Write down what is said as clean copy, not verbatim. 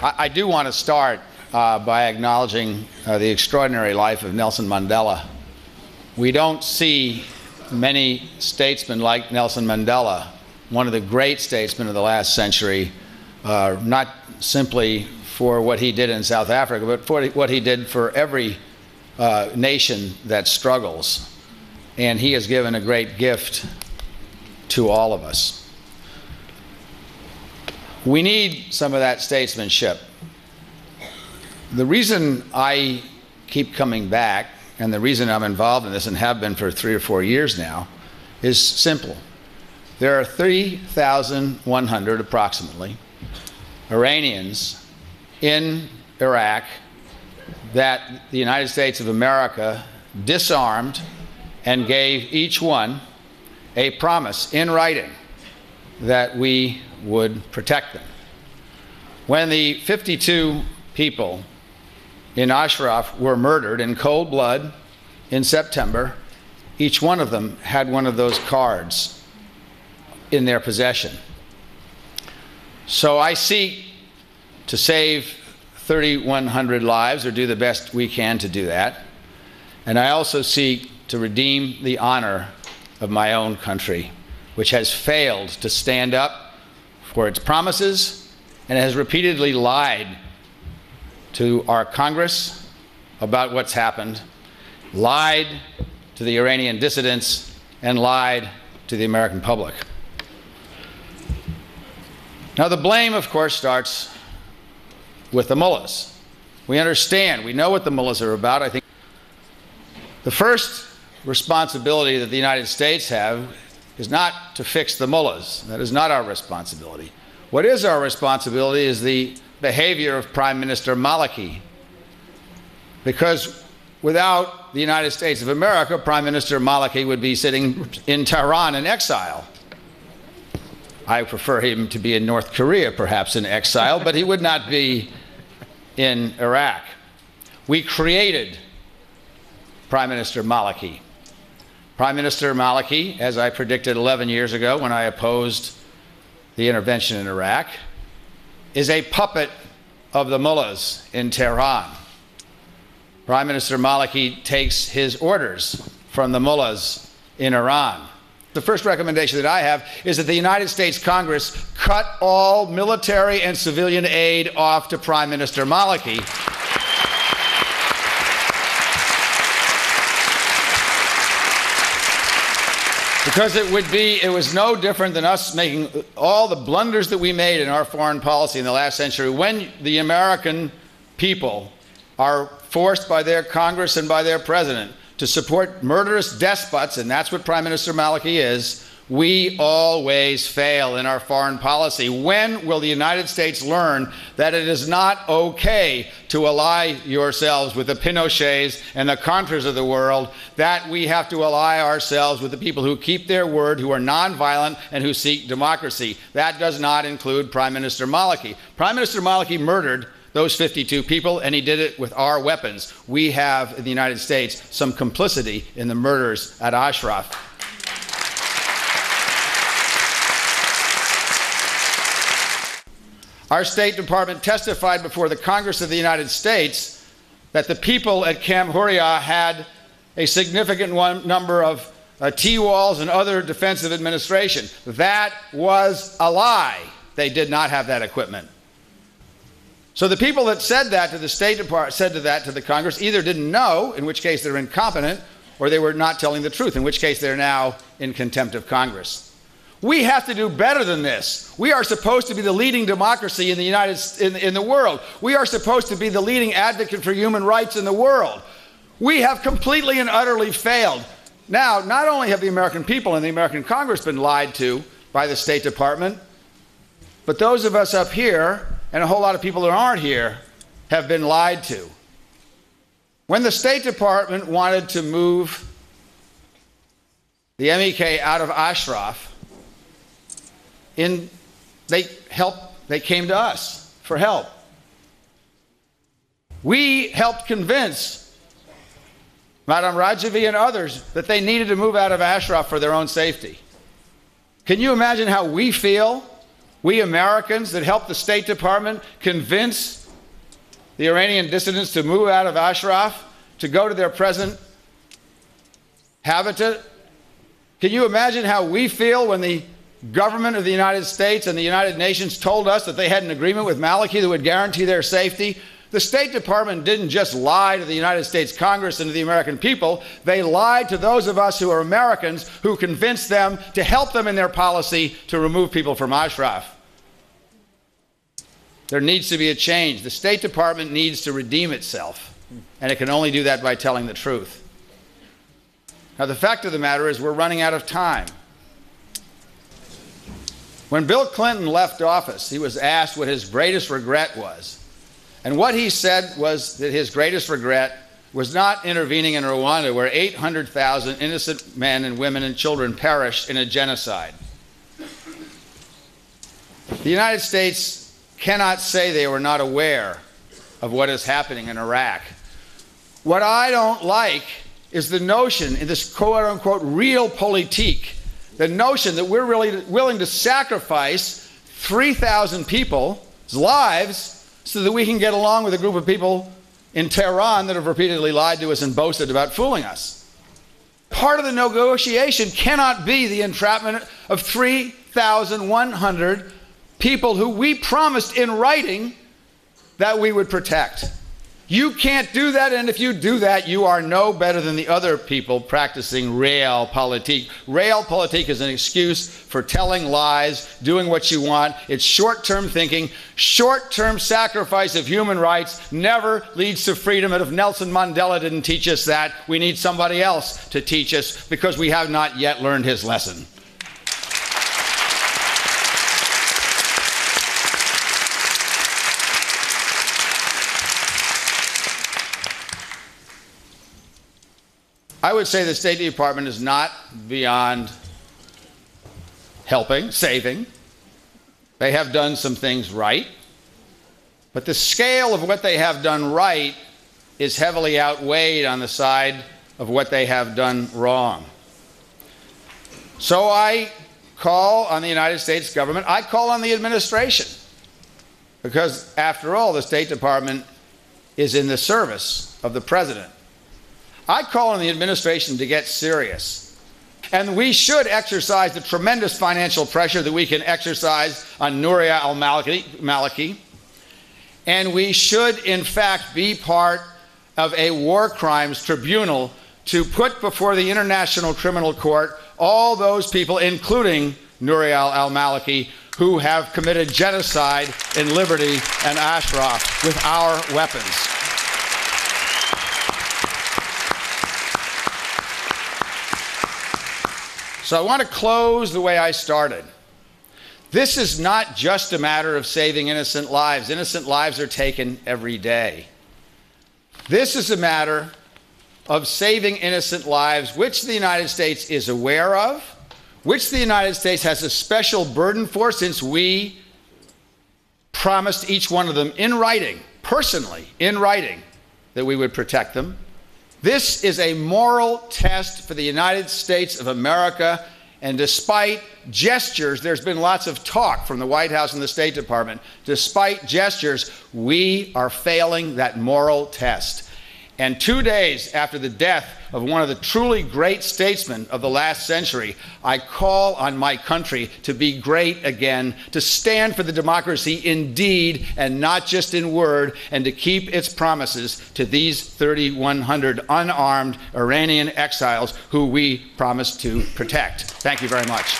I do want to start by acknowledging the extraordinary life of Nelson Mandela. We don't see many statesmen like Nelson Mandela, one of the great statesmen of the last century, not simply for what he did in South Africa, but for what he did for every nation that struggles. And he has given a great gift to all of us. We need some of that statesmanship. The reason I keep coming back, and the reason I'm involved in this and have been for 3 or 4 years now, is simple. There are 3,100 approximately Iranians in Iraq that the United States of America disarmed and gave each one a promise in writing that we would protect them. When the 52 people in Ashraf were murdered in cold blood in September, each one of them had one of those cards in their possession. So I seek to save 3,100 lives, or do the best we can to do that. And I also seek to redeem the honor of my own country, which has failed to stand up for its promises and has repeatedly lied to our Congress about what's happened, lied to the Iranian dissidents, and lied to the American public. Now, the blame, of course, starts with the mullahs. We understand, we know what the mullahs are about. I think the first responsibility that the United States have is not to fix the mullahs. That is not our responsibility. What is our responsibility is the behavior of Prime Minister Maliki. Because without the United States of America, Prime Minister Maliki would be sitting in Tehran in exile. I prefer him to be in North Korea, perhaps in exile, but he would not be in Iraq. We created Prime Minister Maliki. Prime Minister Maliki, as I predicted 11 years ago when I opposed the intervention in Iraq, is a puppet of the mullahs in Tehran. Prime Minister Maliki takes his orders from the mullahs in Iran. The first recommendation that I have is that the United States Congress cut all military and civilian aid off to Prime Minister Maliki. Because it was no different than us making all the blunders that we made in our foreign policy in the last century. When the American people are forced by their Congress and by their president to support murderous despots, and that's what Prime Minister Maliki is, we always fail in our foreign policy. When will the United States learn that it is not okay to ally yourselves with the Pinochets and the Contras of the world, that we have to ally ourselves with the people who keep their word, who are nonviolent, and who seek democracy? That does not include Prime Minister Maliki. Prime Minister Maliki murdered those 52 people, and he did it with our weapons. We have, in the United States, some complicity in the murders at Ashraf. Our State Department testified before the Congress of the United States that the people at Camp Huria had a significant number of T-walls and other defensive administration. That was a lie. They did not have that equipment. So the people that said that to the State Department, said that to the Congress, either didn't know, in which case they're incompetent, or they were not telling the truth, in which case they're now in contempt of Congress. We have to do better than this. We are supposed to be the leading democracy in the world. We are supposed to be the leading advocate for human rights in the world. We have completely and utterly failed. Now, not only have the American people and the American Congress been lied to by the State Department, but those of us up here, and a whole lot of people that aren't here, have been lied to. When the State Department wanted to move the MEK out of Ashraf, they came to us for help. We helped convince Madame Rajavi and others that they needed to move out of Ashraf for their own safety. Can you imagine how we feel We Americans that helped the State Department convince the Iranian dissidents to move out of Ashraf, to go to their present habitat. Can you imagine how we feel when the government of the United States and the United Nations told us that they had an agreement with Maliki that would guarantee their safety? The State Department didn't just lie to the United States Congress and to the American people. They lied to those of us who are Americans who convinced them to help them in their policy to remove people from Ashraf. There needs to be a change. The State Department needs to redeem itself, and it can only do that by telling the truth. Now, the fact of the matter is we're running out of time. When Bill Clinton left office, he was asked what his greatest regret was. And what he said was that his greatest regret was not intervening in Rwanda, where 800,000 innocent men and women and children perished in a genocide. The United States cannot say they were not aware of what is happening in Iraq. What I don't like is the notion in this quote-unquote realpolitik, the notion that we're really willing to sacrifice 3,000 people's lives so that we can get along with a group of people in Tehran that have repeatedly lied to us and boasted about fooling us. Part of the negotiation cannot be the entrapment of 3,100 people who we promised in writing that we would protect. You can't do that, and if you do that, you are no better than the other people practicing realpolitik. Realpolitik is an excuse for telling lies, doing what you want. It's short-term thinking. Short-term sacrifice of human rights never leads to freedom, and if Nelson Mandela didn't teach us that, we need somebody else to teach us because we have not yet learned his lesson. I would say the State Department is not beyond helping, saving. They have done some things right, but the scale of what they have done right is heavily outweighed on the side of what they have done wrong. So I call on the United States government, I call on the administration, because after all, the State Department is in the service of the President. I call on the administration to get serious. And we should exercise the tremendous financial pressure that we can exercise on Nouria al-Maliki. And we should, in fact, be part of a war crimes tribunal to put before the International Criminal Court all those people, including Nouria al-Maliki, who have committed genocide in Liberty and Ashraf with our weapons. So I want to close the way I started. This is not just a matter of saving innocent lives. Innocent lives are taken every day. This is a matter of saving innocent lives, which the United States is aware of, which the United States has a special burden for, since we promised each one of them in writing, personally, in writing, that we would protect them. This is a moral test for the United States of America, and despite gestures, there's been lots of talk from the White House and the State Department, despite gestures, we are failing that moral test. And 2 days after the death of one of the truly great statesmen of the last century, I call on my country to be great again, to stand for the democracy in deed and not just in word, and to keep its promises to these 3,100 unarmed Iranian exiles who we promised to protect. Thank you very much.